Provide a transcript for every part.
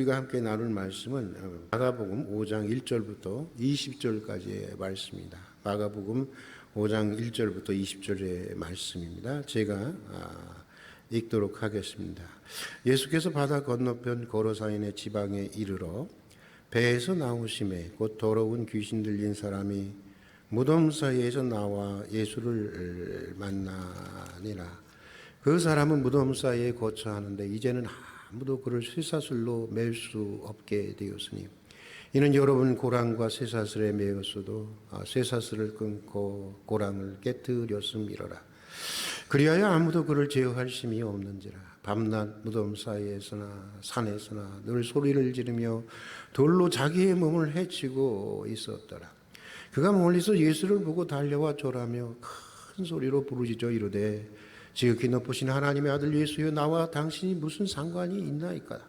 우리가 함께 나눌 말씀은 마가복음 5장 1절부터 20절까지의 말씀입니다. 마가복음 5장 1절부터 20절의 말씀입니다. 제가 읽도록 하겠습니다. 예수께서 바다 건너편 고로사인의 지방에 이르러 배에서 나오심에 곧 더러운 귀신 들린 사람이 무덤 사이에서 나와 예수를 만나니라. 그 사람은 무덤 사이에 거처하는데 이제는 아무도 그를 쇠사슬로 맬 수 없게 되었으니 이는 여러분 고랑과 쇠사슬에 매었어도 쇠사슬을 끊고 고랑을 깨뜨렸음이로라. 그리하여 아무도 그를 제어할 힘이 없는지라. 밤낮 무덤 사이에서나 산에서나 늘 소리를 지르며 돌로 자기의 몸을 해치고 있었더라. 그가 멀리서 예수를 보고 달려와 절하며 큰 소리로 부르짖어 이르되 지극히 높으신 하나님의 아들 예수여, 나와 당신이 무슨 상관이 있나이까?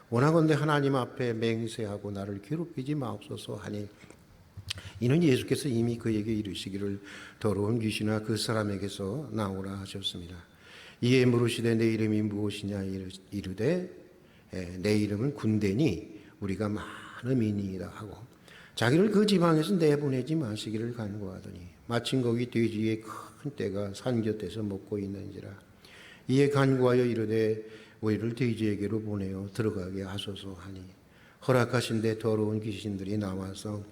원하건대 하나님 앞에 맹세하고 나를 괴롭히지 마옵소서 하니, 이는 예수께서 이미 그에게 이르시기를 더러운 귀신아 그 사람에게서 나오라 하셨습니다. 이에 물으시되 내 이름이 무엇이냐 이르되 내 이름은 군대니 우리가 많음이니이다 하고 자기를 그 지방에서 내보내지 마시기를 간구하더니 마침 거기 돼지의 큰 떼가 산 곁에서 먹고 있는지라. 이에 간구하여 이르되 우리를 돼지에게로 보내어 들어가게 하소서 하니 허락하신데 더러운 귀신들이 나와서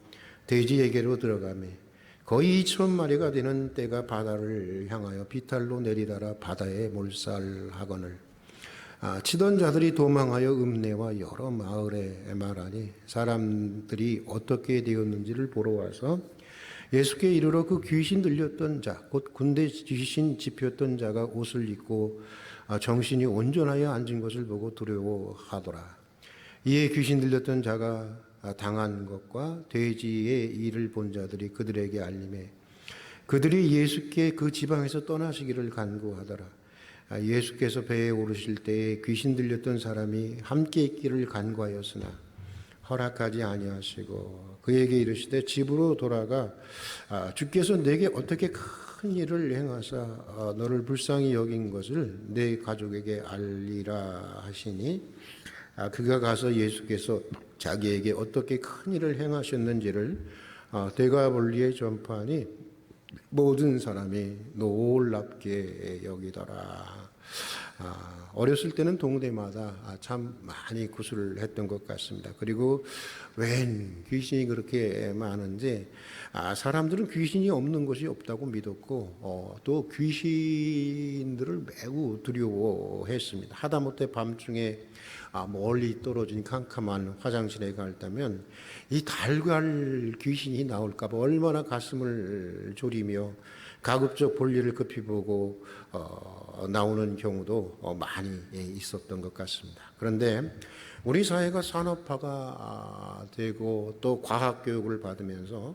돼지에게로 들어가매 거의 2,000마리가 되는 떼가 바다를 향하여 비탈로 내리달아 바다에 몰살하거늘 치던 자들이 도망하여 읍내와 여러 마을에 말하니 사람들이 어떻게 되었는지를 보러 와서 예수께 이르러 그 귀신 들렸던 자, 곧 군대 귀신 집혔던 자가 옷을 입고 정신이 온전하여 앉은 것을 보고 두려워하더라. 이에 귀신 들렸던 자가 당한 것과 돼지의 일을 본 자들이 그들에게 알림해 그들이 예수께 그 지방에서 떠나시기를 간구하더라. 예수께서 배에 오르실 때에 귀신 들렸던 사람이 함께 있기를 간구하였으나 허락하지 아니하시고 그에게 이르시되 집으로 돌아가 주께서 내게 어떻게 큰 일을 행하사 너를 불쌍히 여긴 것을 내 가족에게 알리라 하시니 그가 가서 예수께서 자기에게 어떻게 큰 일을 행하셨는지를 대가벌리에 전파하니 모든 사람이 놀랍게 여기더라. 어렸을 때는 동네마다 참 많이 구슬을 했던 것 같습니다. 그리고 웬 귀신이 그렇게 많은지 사람들은 귀신이 없는 것이 없다고 믿었고 또 귀신들을 매우 두려워했습니다. 하다못해 밤중에 멀리 떨어진 캄캄한 화장실에 갔다면 이 달걀 귀신이 나올까 봐 얼마나 가슴을 졸이며 가급적 볼일을 급히 보고 나오는 경우도 많이 있었던 것 같습니다. 그런데 우리 사회가 산업화가 되고 또 과학교육을 받으면서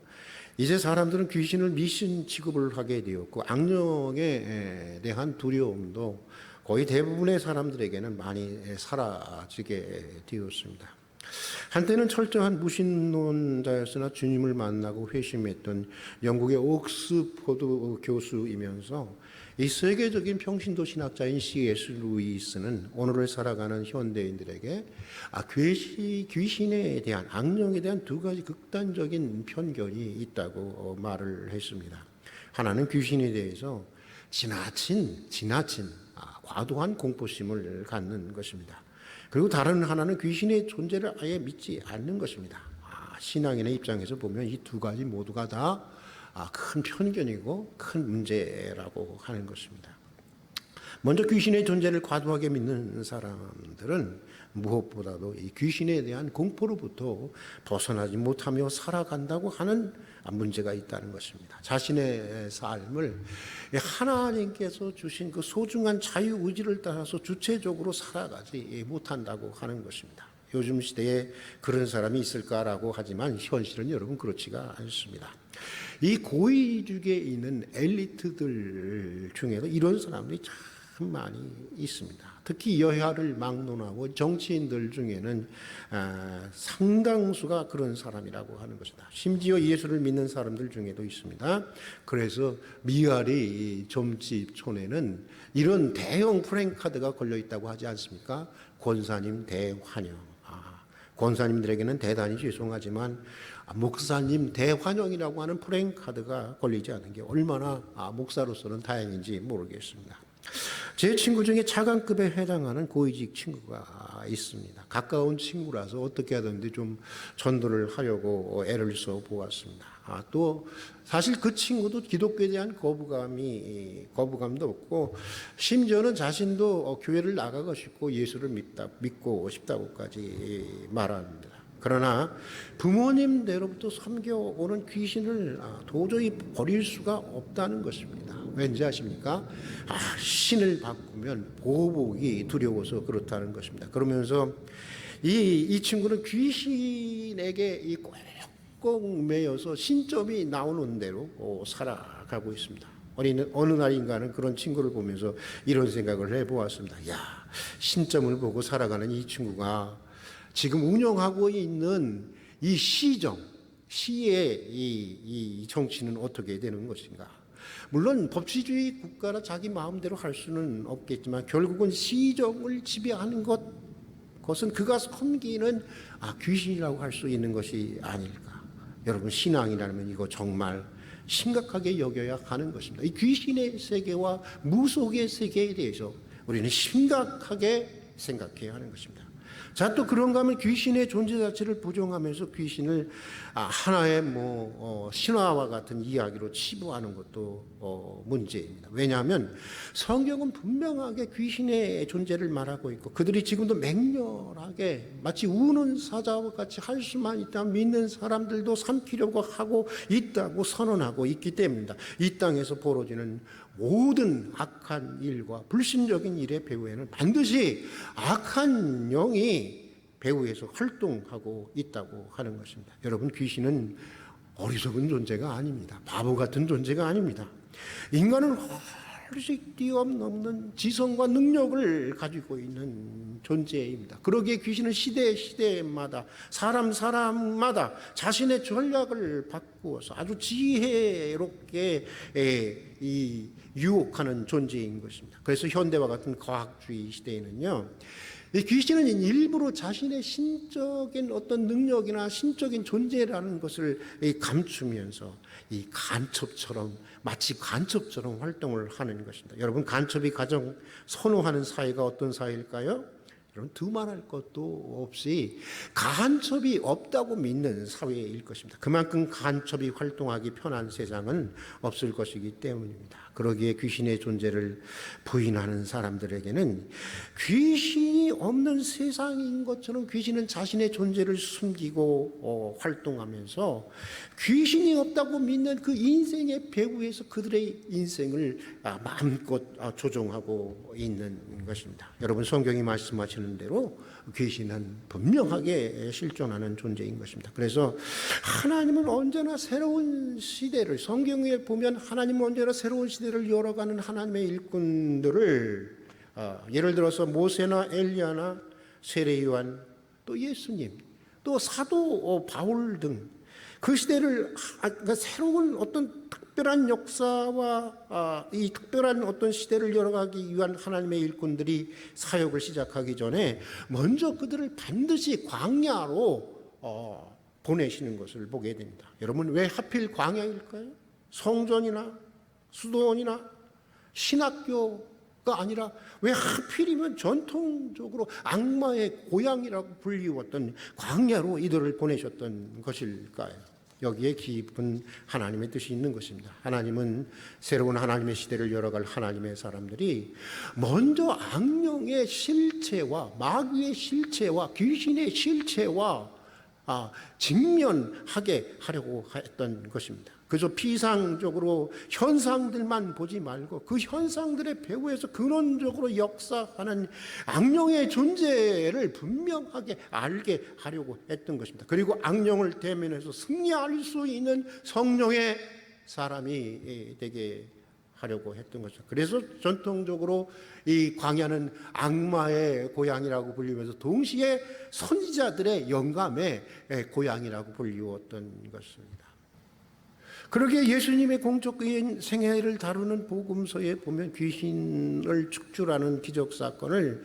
이제 사람들은 귀신을 미신 취급을 하게 되었고 악령에 대한 두려움도 거의 대부분의 사람들에게는 많이 사라지게 되었습니다. 한때는 철저한 무신론자였으나 주님을 만나고 회심했던 영국의 옥스포드 교수이면서 이 세계적인 평신도 신학자인 C.S. 루이스는 오늘을 살아가는 현대인들에게 귀신에 대한 악령에 대한 두 가지 극단적인 편견이 있다고 말을 했습니다. 하나는 귀신에 대해서 지나친 과도한 공포심을 갖는 것입니다. 그리고 다른 하나는 귀신의 존재를 아예 믿지 않는 것입니다. 신앙인의 입장에서 보면 이 두 가지 모두가 다 큰 편견이고 큰 문제라고 하는 것입니다. 먼저 귀신의 존재를 과도하게 믿는 사람들은 무엇보다도 이 귀신에 대한 공포로부터 벗어나지 못하며 살아간다고 하는 문제가 있다는 것입니다. 자신의 삶을 하나님께서 주신 그 소중한 자유의지를 따라서 주체적으로 살아가지 못한다고 하는 것입니다. 요즘 시대에 그런 사람이 있을까라고 하지만 현실은 여러분 그렇지가 않습니다. 이 고위직에 있는 엘리트들 중에도 이런 사람들이 참 많이 있습니다. 특히 여야를 막론하고 정치인들 중에는 상당수가 그런 사람이라고 하는 것이다. 심지어 예수를 믿는 사람들 중에도 있습니다. 그래서 미아리 점집촌에는 이런 대형 프랭카드가 걸려 있다고 하지 않습니까? 권사님 대환영. 권사님들에게는 대단히 죄송하지만 목사님 대환영이라고 하는 프랭카드가 걸리지 않은 게 얼마나 목사로서는 다행인지 모르겠습니다. 제 친구 중에 차관급에 해당하는 고위직 친구가 있습니다. 가까운 친구라서 어떻게 하든지 좀 전도를 하려고 애를 써 보았습니다. 또 사실 그 친구도 기독교에 대한 거부감도 없고 심지어는 자신도 교회를 나가고 싶고 예수를 믿고 싶다고까지 말합니다. 그러나 부모님대로부터 섬겨오는 귀신을 도저히 버릴 수가 없다는 것입니다. 왠지 아십니까? 신을 바꾸면 보복이 두려워서 그렇다는 것입니다. 그러면서 이 친구는 귀신에게 꽁꽁 매여서 신점이 나오는 대로 살아가고 있습니다. 어느 날인가는 그런 친구를 보면서 이런 생각을 해보았습니다. 신점을 보고 살아가는 이 친구가 지금 운영하고 있는 이 시의 이 정치는 어떻게 되는 것인가? 물론 법치주의 국가라 자기 마음대로 할 수는 없겠지만 결국은 시정을 지배하는 것은 그가 섬기는 귀신이라고 할 수 있는 것이 아닐까? 여러분, 신앙이라면 이거 정말 심각하게 여겨야 하는 것입니다. 이 귀신의 세계와 무속의 세계에 대해서 우리는 심각하게 생각해야 하는 것입니다. 자, 또 그런가 하면 귀신의 존재 자체를 부정하면서 귀신을 하나의 신화와 같은 이야기로 치부하는 것도 문제입니다. 왜냐하면 성경은 분명하게 귀신의 존재를 말하고 있고 그들이 지금도 맹렬하게 마치 우는 사자와 같이 할 수만 있다면 믿는 사람들도 삼키려고 하고 있다고 선언하고 있기 때문입니다. 이 땅에서 벌어지는 모든 악한 일과 불신적인 일의 배후에는 반드시 악한 영이 배후에서 활동하고 있다고 하는 것입니다. 여러분, 귀신은 어리석은 존재가 아닙니다. 바보 같은 존재가 아닙니다. 인간은 훨씬 뛰어넘는 지성과 능력을 가지고 있는 존재입니다. 그러기에 귀신은 시대마다 사람마다 자신의 전략을 바꾸어서 아주 지혜롭게 유혹하는 존재인 것입니다. 그래서 현대와 같은 과학주의 시대에는요, 이 귀신은 일부러 자신의 신적인 어떤 능력이나 신적인 존재라는 것을 감추면서 마치 간첩처럼 활동을 하는 것입니다. 여러분, 간첩이 가장 선호하는 사회가 어떤 사회일까요? 여러분, 두말할 것도 없이 간첩이 없다고 믿는 사회일 것입니다. 그만큼 간첩이 활동하기 편한 세상은 없을 것이기 때문입니다. 그러기에 귀신의 존재를 부인하는 사람들에게는 귀신이 없는 세상인 것처럼 귀신은 자신의 존재를 숨기고 활동하면서 귀신이 없다고 믿는 그 인생의 배후에서 그들의 인생을 마음껏 조종하고 있는 것입니다. 여러분, 성경이 말씀하시는 대로 귀신은 분명하게 실존하는 존재인 것입니다. 그래서 하나님은 언제나 새로운 시대를, 성경에 보면 하나님은 언제나 새로운 시대를 열어가는 하나님의 일꾼들을 예를 들어서 모세나 엘리야나 세례 요한, 또 예수님, 또 사도 바울 등 그 시대를 새로운 어떤 특별한 역사와 이 특별한 어떤 시대를 열어가기 위한 하나님의 일꾼들이 사역을 시작하기 전에 먼저 그들을 반드시 광야로 보내시는 것을 보게 됩니다. 여러분, 왜 하필 광야일까요? 성전이나 수도원이나 신학교가 아니라 왜 하필이면 전통적으로 악마의 고향이라고 불리웠던 광야로 이들을 보내셨던 것일까요? 여기에 깊은 하나님의 뜻이 있는 것입니다. 하나님은 새로운 하나님의 시대를 열어갈 하나님의 사람들이 먼저 악령의 실체와 마귀의 실체와 귀신의 실체와 직면하게 하려고 했던 것입니다. 그저 피상적으로 현상들만 보지 말고 그 현상들의 배후에서 근원적으로 역사하는 악령의 존재를 분명하게 알게 하려고 했던 것입니다. 그리고 악령을 대면해서 승리할 수 있는 성령의 사람이 되게 하려고 했던 것이죠. 그래서 전통적으로 이 광야는 악마의 고향이라고 불리면서 동시에 선지자들의 영감의 고향이라고 불리웠던 것입니다. 그러기에 예수님의 공적인 생애를 다루는 복음서에 보면 귀신을 축출하는 기적 사건을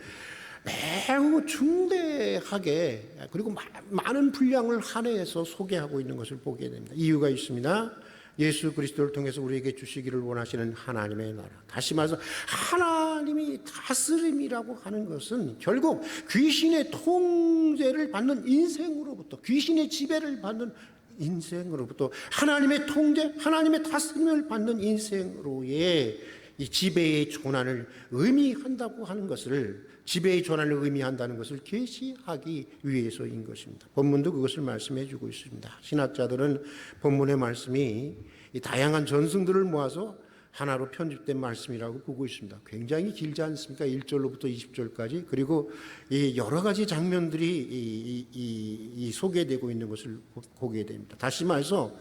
매우 중대하게 그리고 많은 분량을 한해해서 소개하고 있는 것을 보게 됩니다. 이유가 있습니다. 예수 그리스도를 통해서 우리에게 주시기를 원하시는 하나님의 나라. 다시 말해서 하나님이 다스림이라고 하는 것은 결국 귀신의 통제를 받는 인생으로부터, 귀신의 지배를 받는 인생으로부터 하나님의 통제, 하나님의 다스림을 받는 인생으로의 이 지배의 전환을 의미한다고 하는 것을, 지배의 전환을 의미한다는 것을 계시하기 위해서인 것입니다. 본문도 그것을 말씀해 주고 있습니다. 신학자들은 본문의 말씀이 이 다양한 전승들을 모아서 하나로 편집된 말씀이라고 보고 있습니다. 굉장히 길지 않습니까? 1절로부터 20절까지. 그리고 이 여러 가지 장면들이 소개되고 있는 것을 보게 됩니다. 다시 말해서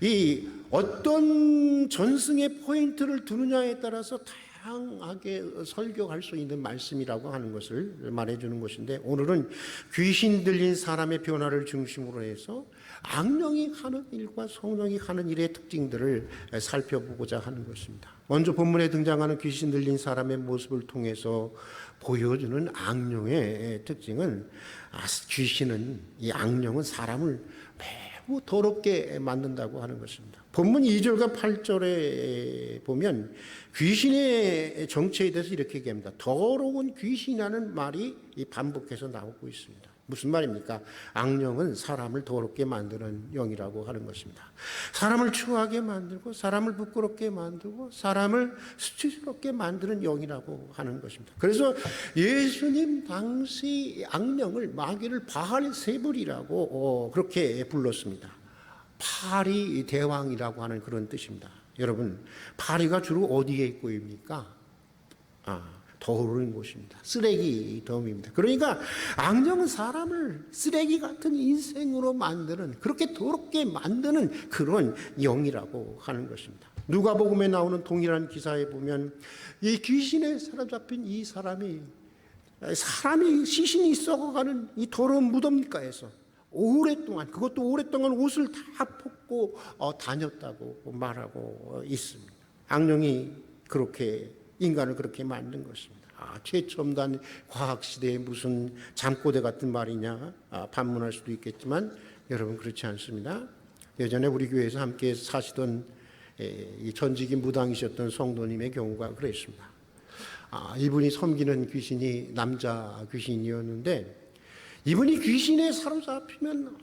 이 어떤 전승의 포인트를 두느냐에 따라서 다양하게 설교할 수 있는 말씀이라고 하는 것을 말해주는 것인데, 오늘은 귀신 들린 사람의 변화를 중심으로 해서 악령이 하는 일과 성령이 하는 일의 특징들을 살펴보고자 하는 것입니다. 먼저 본문에 등장하는 귀신 들린 사람의 모습을 통해서 보여주는 악령의 특징은, 귀신은, 이 악령은 사람을 매우 더럽게 만든다고 하는 것입니다. 본문 2절과 8절에 보면 귀신의 정체에 대해서 이렇게 얘기합니다. 더러운 귀신이라는 말이 반복해서 나오고 있습니다. 무슨 말입니까? 악령은 사람을 더럽게 만드는 영이라고 하는 것입니다. 사람을 추하게 만들고, 사람을 부끄럽게 만들고, 사람을 수치스럽게 만드는 영이라고 하는 것입니다. 그래서 예수님 당시 악령을, 마귀를 바알세불이라고 그렇게 불렀습니다. 파리 대왕이라고 하는 그런 뜻입니다. 여러분, 파리가 주로 어디에 보입니까? 더러운 곳입니다. 쓰레기 덤입니다. 그러니까 악령은 사람을 쓰레기 같은 인생으로 만드는, 그렇게 더럽게 만드는 그런 영이라고 하는 것입니다. 누가복음에 나오는 동일한 기사에 보면 이 귀신에 사로잡힌 이 사람이 시신이 썩어가는 이 더러운 무덤가에서 오랫동안, 그것도 오랫동안 옷을 다 벗고 다녔다고 말하고 있습니다. 악령이 그렇게 인간을 그렇게 만든 것입니다. 최첨단 과학시대에 무슨 잠꼬대 같은 말이냐 반문할 수도 있겠지만, 여러분 그렇지 않습니다. 예전에 우리 교회에서 함께 사시던 이 전직이 무당이셨던 성도님의 경우가 그랬습니다. 이분이 섬기는 귀신이 남자 귀신이었는데, 이분이 귀신에 사로잡히면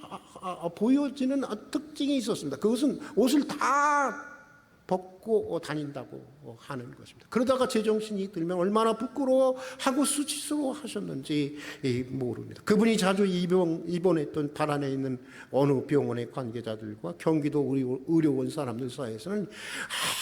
보여지는 특징이 있었습니다. 그것은 옷을 다 벗고 다닌다고 하는 것입니다. 그러다가 제정신이 들면 얼마나 부끄러워하고 수치스러워 하셨는지 모릅니다. 그분이 자주 입원했던 발안에 있는 어느 병원의 관계자들과 경기도 의료원 사람들 사이에서는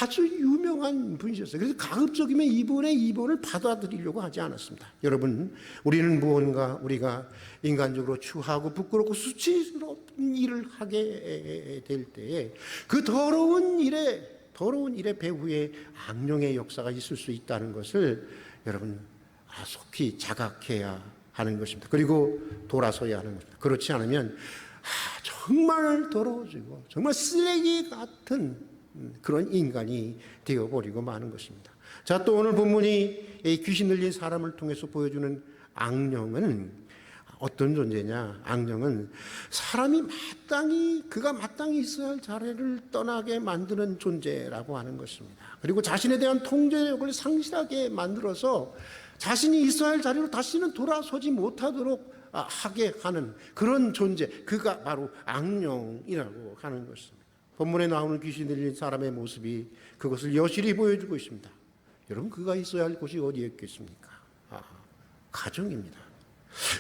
아주 유명한 분이셨어요. 그래서 가급적이면 이분의 입원을 받아들이려고 하지 않았습니다. 여러분, 우리는 무언가 우리가 인간적으로 추하고 부끄럽고 수치스러운 일을 하게 될 때에 그 더러운 일의 배후에 악령의 역사가 있을 수 있다는 것을 여러분 속히 자각해야 하는 것입니다. 그리고 돌아서야 하는 것입니다. 그렇지 않으면 정말 더러워지고 정말 쓰레기 같은 그런 인간이 되어버리고 마는 것입니다. 자, 또 오늘 본문이 귀신 들린 사람을 통해서 보여주는 악령은 어떤 존재냐? 악령은 사람이 그가 마땅히 있어야 할 자리를 떠나게 만드는 존재라고 하는 것입니다. 그리고 자신에 대한 통제력을 상실하게 만들어서 자신이 있어야 할 자리로 다시는 돌아서지 못하도록 하게 하는 그런 존재, 그가 바로 악령이라고 하는 것입니다. 본문에 나오는 귀신 들린 사람의 모습이 그것을 여실히 보여주고 있습니다. 여러분, 그가 있어야 할 곳이 어디였겠습니까? 가정입니다.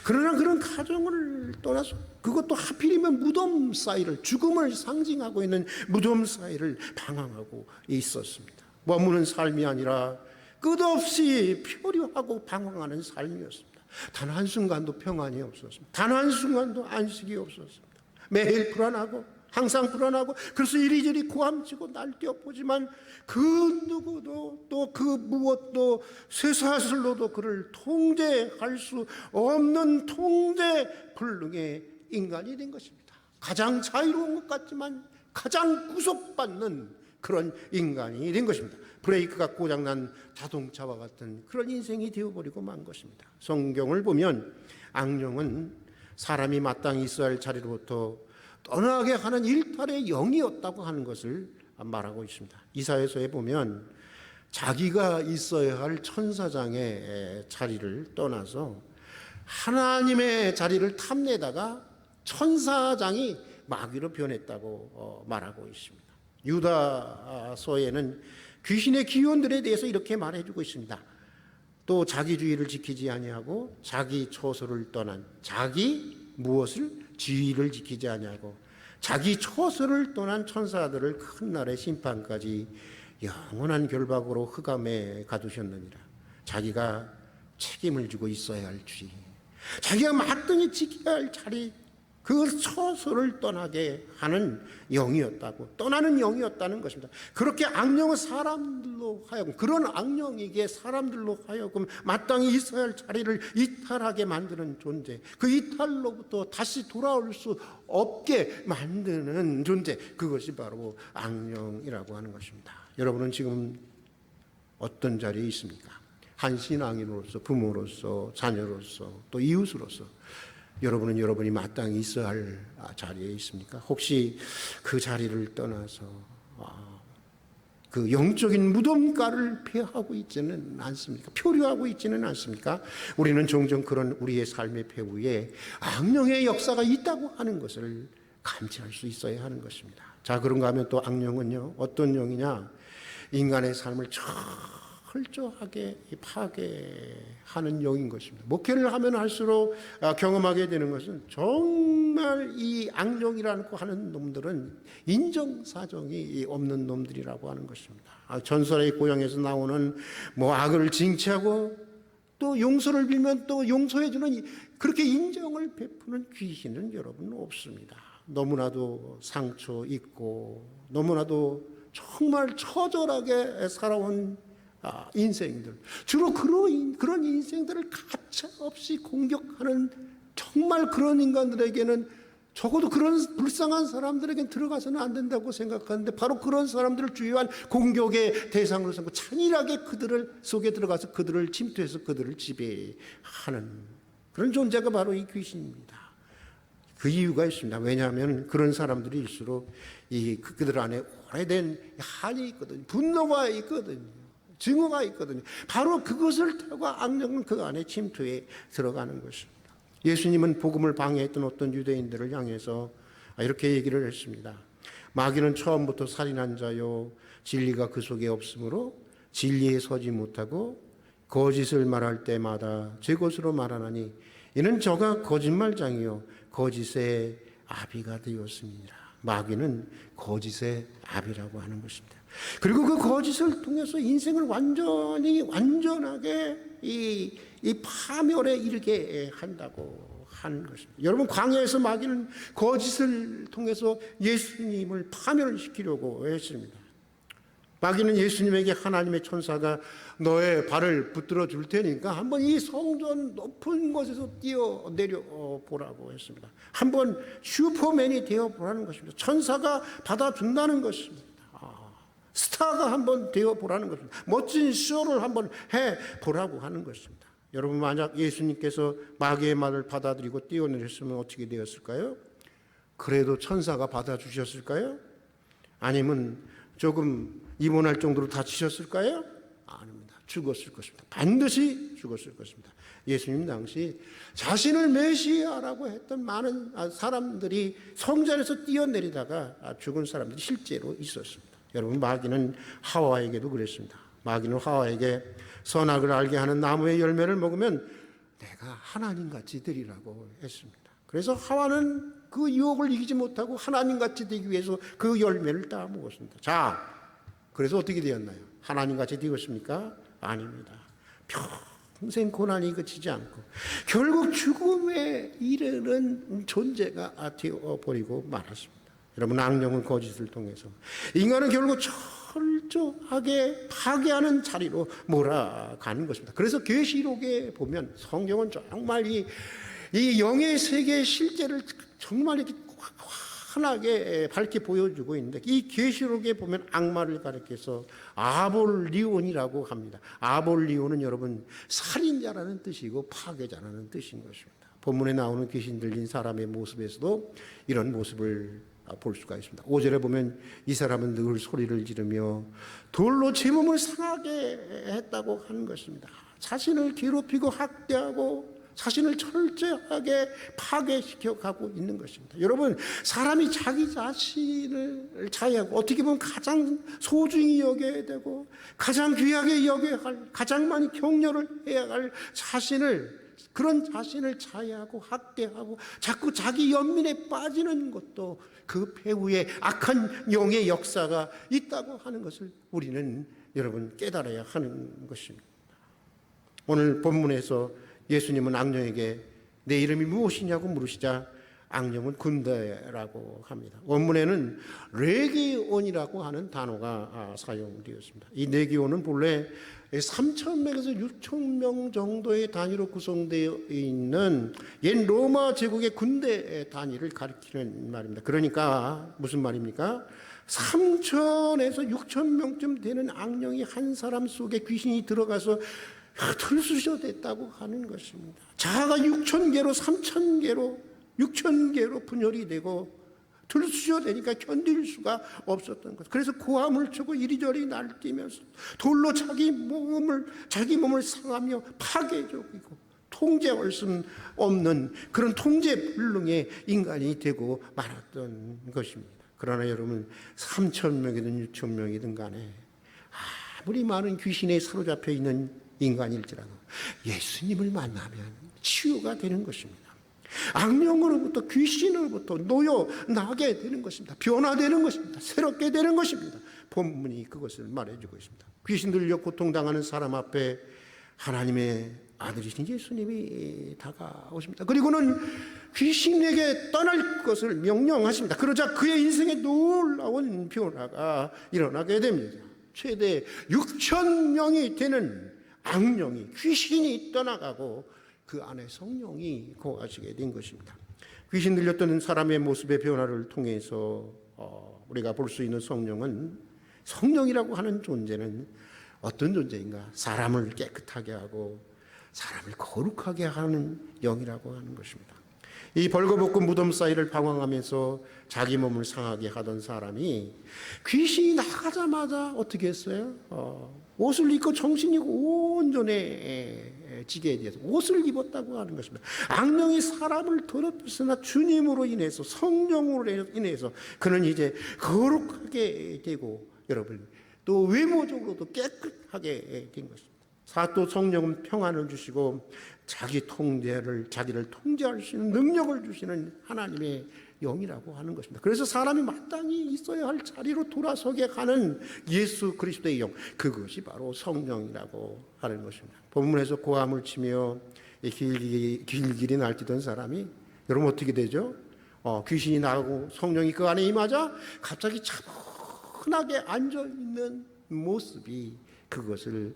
그러나 그런 가정을 떠나서, 그것도 하필이면 무덤 사이를, 죽음을 상징하고 있는 무덤 사이를 방황하고 있었습니다. 머무는 삶이 아니라 끝없이 표류하고 방황하는 삶이었습니다. 단 한순간도 평안이 없었습니다. 단 한순간도 안식이 없었습니다. 매일 불안하고 항상 불안하고, 그래서 이리저리 고함치고 날뛰어보지만 그 누구도 또 그 무엇도 쇠사슬로도 그를 통제할 수 없는 통제 불능의 인간이 된 것입니다. 가장 자유로운 것 같지만 가장 구속받는 그런 인간이 된 것입니다. 브레이크가 고장난 자동차와 같은 그런 인생이 되어버리고 만 것입니다. 성경을 보면 악령은 사람이 마땅히 있어야 할 자리로부터 떠나게 하는 일탈의 영이었다고 하는 것을 말하고 있습니다. 이사야서에 보면 자기가 있어야 할 천사장의 자리를 떠나서 하나님의 자리를 탐내다가 천사장이 마귀로 변했다고 말하고 있습니다. 유다서에는 귀신의 기원들에 대해서 이렇게 말해주고 있습니다. 또 자기주의를 지키지 아니하고 자기 처소를 떠난 자기 무엇을 주의를 지키지 아니하고 자기 처소를 떠난 천사들을 큰 날의 심판까지 영원한 결박으로 흑암에 가두셨느니라. 자기가 책임을 지고 있어야 할 주의, 자기가 마땅히 지켜야 할 자리, 그 처소를 떠나게 하는 영이었다고, 떠나는 영이었다는 것입니다. 그렇게 악령은 사람들로 하여금, 그런 악령에게 사람들로 하여금 마땅히 있어야 할 자리를 이탈하게 만드는 존재, 그 이탈로부터 다시 돌아올 수 없게 만드는 존재, 그것이 바로 악령이라고 하는 것입니다. 여러분은 지금 어떤 자리에 있습니까? 한 신앙인으로서, 부모로서, 자녀로서, 또 이웃으로서 여러분은 여러분이 마땅히 있어야 할 자리에 있습니까? 혹시 그 자리를 떠나서 그 영적인 무덤가를 피하고 있지는 않습니까? 표류하고 있지는 않습니까? 우리는 종종 그런 우리의 삶의 배후에 악령의 역사가 있다고 하는 것을 감지할 수 있어야 하는 것입니다. 자, 그런가 하면 또 악령은요, 어떤 영이냐? 인간의 삶을 철저하게 파괴하는 영인 것입니다. 목회를 하면 할수록 경험하게 되는 것은 정말 이 악령이라고 하는 놈들은 인정사정이 없는 놈들이라고 하는 것입니다. 전설의 고향에서 나오는 악을 징치하고 또 용서를 빌면 또 용서해주는, 그렇게 인정을 베푸는 귀신은 여러분 없습니다. 너무나도 상처 있고 너무나도 정말 처절하게 살아온 인생들, 주로 그런 인생들을 가차없이 공격하는 정말 그런 인간들에게는, 적어도 그런 불쌍한 사람들에게는 들어가서는 안 된다고 생각하는데, 바로 그런 사람들을 주요한 공격의 대상으로 삼고 잔인하게 그들을 속에 들어가서 그들을 침투해서 그들을 지배하는 그런 존재가 바로 이 귀신입니다. 그 이유가 있습니다. 왜냐하면 그런 사람들일수록 그들 안에 오래된 한이 있거든요. 분노가 있거든요. 증오가 있거든요. 바로 그것을 타고 악령은 그 안에 침투해 들어가는 것입니다. 예수님은 복음을 방해했던 어떤 유대인들을 향해서 이렇게 얘기를 했습니다. 마귀는 처음부터 살인한 자요, 진리가 그 속에 없으므로 진리에 서지 못하고 거짓을 말할 때마다 제 것으로 말하나니 이는 저가 거짓말장이요 거짓의 아비가 되었습니다. 마귀는 거짓의 아비라고 하는 것입니다. 그리고 그 거짓을 통해서 인생을 완전하게 이 파멸에 이르게 한다고 하는 것입니다. 여러분, 광야에서 마귀는 거짓을 통해서 예수님을 파멸시키려고 했습니다. 마귀는 예수님에게 하나님의 천사가 너의 발을 붙들어 줄 테니까 한번 이 성전 높은 곳에서 뛰어내려 보라고 했습니다. 한번 슈퍼맨이 되어 보라는 것입니다. 천사가 받아준다는 것입니다. 스타가 한번 되어 보라는 것입니다. 멋진 쇼를 한번 해 보라고 하는 것입니다. 여러분, 만약 예수님께서 마귀의 말을 받아들이고 뛰어내렸으면 어떻게 되었을까요? 그래도 천사가 받아주셨을까요? 아니면 조금 입원할 정도로 다치셨을까요? 아닙니다. 죽었을 것입니다. 반드시 죽었을 것입니다. 예수님 당시 자신을 메시아라고 했던 많은 사람들이 성전에서 뛰어내리다가 죽은 사람들이 실제로 있었습니다. 여러분, 마귀는 하와에게도 그랬습니다. 마귀는 하와에게 선악을 알게 하는 나무의 열매를 먹으면 내가 하나님같이 되리라고 했습니다. 그래서 하와는 그 유혹을 이기지 못하고 하나님같이 되기 위해서 그 열매를 따 먹었습니다. 자, 그래서 어떻게 되었나요? 하나님같이 되었습니까? 아닙니다. 평생 고난이 그치지 않고 결국 죽음에 이르는 존재가 되어버리고 말았습니다. 여러분, 악령은 거짓을 통해서 인간은 결국 철저하게 파괴하는 자리로 몰아가는 것입니다. 그래서 계시록에 보면 성경은 정말 이 영의 세계의 실제를 정말 이렇게 환하게 밝게 보여주고 있는데, 이 계시록에 보면 악마를 가리켜서 아볼리온이라고 합니다. 아볼리온은 여러분 살인자라는 뜻이고 파괴자라는 뜻인 것입니다. 본문에 나오는 귀신 들린 사람의 모습에서도 이런 모습을 볼 수가 있습니다. 5절에 보면 이 사람은 늘 소리를 지르며 돌로 제 몸을 상하게 했다고 하는 것입니다. 자신을 괴롭히고 학대하고 자신을 철저하게 파괴시켜 가고 있는 것입니다. 여러분, 사람이 자기 자신을 자해하고 어떻게 보면 가장 소중히 여겨야 되고 가장 귀하게 여겨야 할, 가장 많이 격려를 해야 할 그런 자신을 자해하고 학대하고 자꾸 자기 연민에 빠지는 것도 그 배후에 악한 영의 역사가 있다고 하는 것을 우리는 여러분 깨달아야 하는 것입니다. 오늘 본문에서 예수님은 악령에게 내 이름이 무엇이냐고 물으시자 악령은 군대라고 합니다. 원문에는 레기온이라고 하는 단어가 사용되었습니다. 이 레기온은 본래 3,000명에서 6,000명 정도의 단위로 구성되어 있는 옛 로마 제국의 군대 단위를 가리키는 말입니다. 그러니까 무슨 말입니까? 3,000에서 6,000명쯤 되는 악령이 한 사람 속에 귀신이 들어가서 들쑤셔댔다고 하는 것입니다. 자아가 6,000개로 3,000개로 6,000개로 분열이 되고 들쑤셔대니까 견딜 수가 없었던 것. 그래서 고함을 치고 이리저리 날뛰면서 돌로 자기 몸을 상하며 파괴적이고 통제할 수 없는 그런 통제불능의 인간이 되고 말았던 것입니다. 그러나 여러분 3,000명이든 6,000명이든 간에 아무리 많은 귀신에 사로잡혀 있는 인간일지라도 예수님을 만나면 치유가 되는 것입니다. 악령으로부터 귀신으로부터 놓여나게 되는 것입니다. 변화되는 것입니다. 새롭게 되는 것입니다. 본문이 그것을 말해주고 있습니다. 귀신 들려 고통당하는 사람 앞에 하나님의 아들이신 예수님이 다가오십니다. 그리고는 귀신에게 떠날 것을 명령하십니다. 그러자 그의 인생에 놀라운 변화가 일어나게 됩니다. 최대 6,000명이 되는 악령이 귀신이 떠나가고 그 안에 성령이 거하시게 된 것입니다. 귀신 들렸던 사람의 모습의 변화를 통해서 우리가 볼 수 있는 성령이라고 하는 존재는 어떤 존재인가? 사람을 깨끗하게 하고 사람을 거룩하게 하는 영이라고 하는 것입니다. 이 벌거벗고 무덤 사이를 방황하면서 자기 몸을 상하게 하던 사람이 귀신이 나가자마자 어떻게 했어요? 옷을 입고 정신이 온전해지게 돼서 옷을 입었다고 하는 것입니다. 악령이 사람을 더럽혔으나 주님으로 인해서 성령으로 인해서 그는 이제 거룩하게 되고 여러분 또 외모적으로도 깨끗하게 된 것입니다. 사도 성령은 평안을 주시고 자기를 통제할 수 있는 능력을 주시는 하나님의 영이라고 하는 것입니다. 그래서 사람이 마땅히 있어야 할 자리로 돌아서게 하는 예수 그리스도의 영, 그것이 바로 성령이라고 하는 것입니다. 본문에서 고함을 치며 길길이 날뛰던 사람이 여러분 어떻게 되죠? 귀신이 나가고 성령이 그 안에 임하자 갑자기 차분하게 앉아있는 모습이 그것을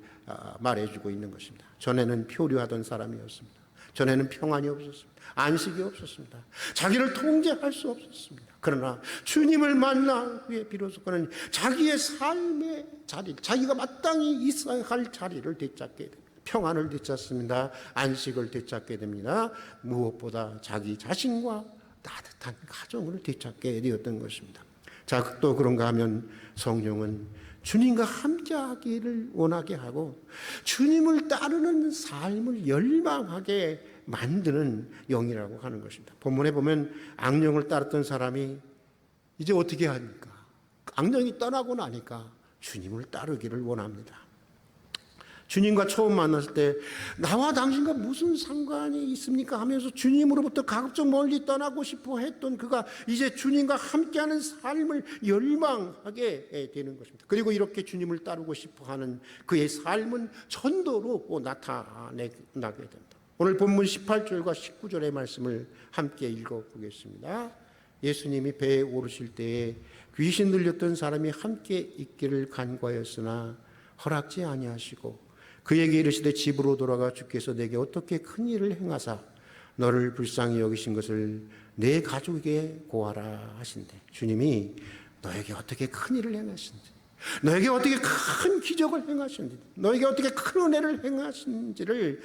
말해주고 있는 것입니다. 전에는 표류하던 사람이었습니다. 전에는 평안이 없었습니다. 안식이 없었습니다. 자기를 통제할 수 없었습니다. 그러나 주님을 만나 후에 비로소 그는 자기의 삶의 자리, 자기가 마땅히 있어야 할 자리를 되찾게 됩니다. 평안을 되찾습니다. 안식을 되찾게 됩니다. 무엇보다 자기 자신과 따뜻한 가정을 되찾게 되었던 것입니다. 자, 또 그런가 하면 성령은 주님과 함께하기를 원하게 하고 주님을 따르는 삶을 열망하게 만드는 영이라고 하는 것입니다. 본문에 보면 악령을 따랐던 사람이 이제 어떻게 합니까? 악령이 떠나고 나니까 주님을 따르기를 원합니다. 주님과 처음 만났을 때 나와 당신과 무슨 상관이 있습니까 하면서 주님으로부터 가급적 멀리 떠나고 싶어 했던 그가 이제 주님과 함께하는 삶을 열망하게 되는 것입니다. 그리고 이렇게 주님을 따르고 싶어하는 그의 삶은 전도로 나타나게 됩니다. 오늘 본문 18절과 19절의 말씀을 함께 읽어보겠습니다. 예수님이 배에 오르실 때에 귀신 들렸던 사람이 함께 있기를 간과하였으나 허락지 아니하시고 그에게 이르시되 집으로 돌아가 주께서 내게 어떻게 큰 일을 행하사 너를 불쌍히 여기신 것을 내 가족에게 고하라 하신대. 주님이 너에게 어떻게 큰 일을 행하신지, 너에게 어떻게 큰 기적을 행하신지, 너에게 어떻게 큰 은혜를 행하신지를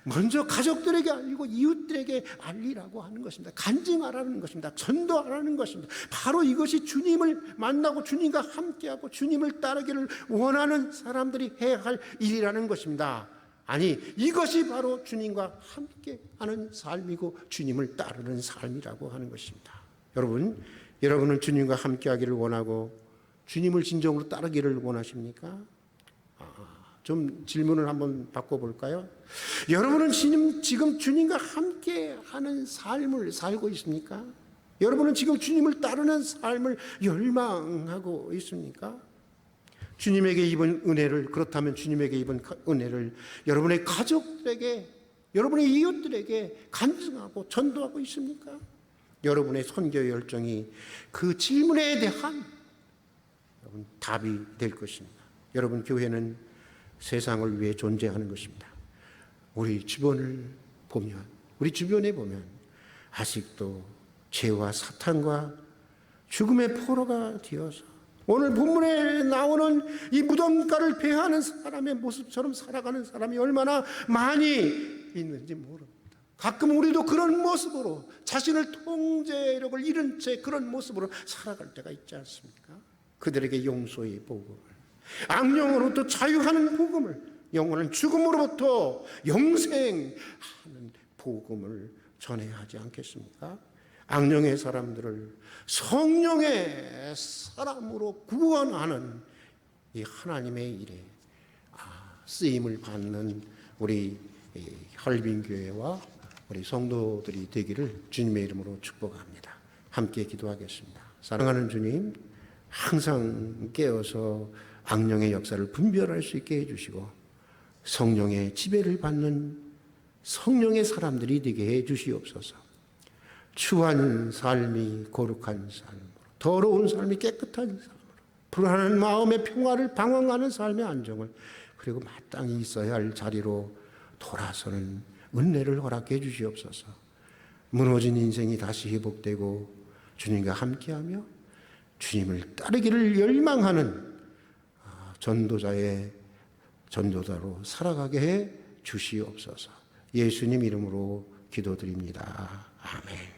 먼저 가족들에게 알리고 이웃들에게 알리라고 하는 것입니다. 간증하라는 것입니다. 전도하라는 것입니다. 바로 이것이 주님을 만나고 주님과 함께하고 주님을 따르기를 원하는 사람들이 해야 할 일이라는 것입니다. 아니, 이것이 바로 주님과 함께하는 삶이고 주님을 따르는 삶이라고 하는 것입니다. 여러분은 주님과 함께하기를 원하고 주님을 진정으로 따르기를 원하십니까? 좀 질문을 한번 바꿔볼까요? 여러분은 지금 주님과 함께하는 삶을 살고 있습니까? 여러분은 지금 주님을 따르는 삶을 열망하고 있습니까? 주님에게 입은 은혜를, 그렇다면 주님에게 입은 은혜를 여러분의 가족들에게, 여러분의 이웃들에게 간증하고 전도하고 있습니까? 여러분의 선교 열정이 그 질문에 대한 답이 될 것입니다. 여러분, 교회는 세상을 위해 존재하는 것입니다. 우리 주변에 보면 아직도 죄와 사탄과 죽음의 포로가 되어서 오늘 본문에 나오는 이 무덤가를 배하는 사람의 모습처럼 살아가는 사람이 얼마나 많이 있는지 모릅니다. 가끔 우리도 그런 모습으로 자신을 통제력을 잃은 채 그런 모습으로 살아갈 때가 있지 않습니까? 그들에게 용서의 복음을, 악령으로부터 자유하는 복음을, 영원한 죽음으로부터 영생하는 복음을 전해야 하지 않겠습니까? 악령의 사람들을 성령의 사람으로 구원하는 이 하나님의 일에 쓰임을 받는 우리 헐빈교회와 우리 성도들이 되기를 주님의 이름으로 축복합니다. 함께 기도하겠습니다. 사랑하는 주님, 항상 깨어서 악령의 역사를 분별할 수 있게 해주시고 성령의 지배를 받는 성령의 사람들이 되게 해주시옵소서. 추한 삶이 거룩한 삶으로, 더러운 삶이 깨끗한 삶으로, 불안한 마음의 평화를 방황하는 삶의 안정을, 그리고 마땅히 있어야 할 자리로 돌아서는 은혜를 허락해 주시옵소서. 무너진 인생이 다시 회복되고 주님과 함께하며 주님을 따르기를 열망하는 전도자로 살아가게 해 주시옵소서. 예수님 이름으로 기도드립니다. 아멘.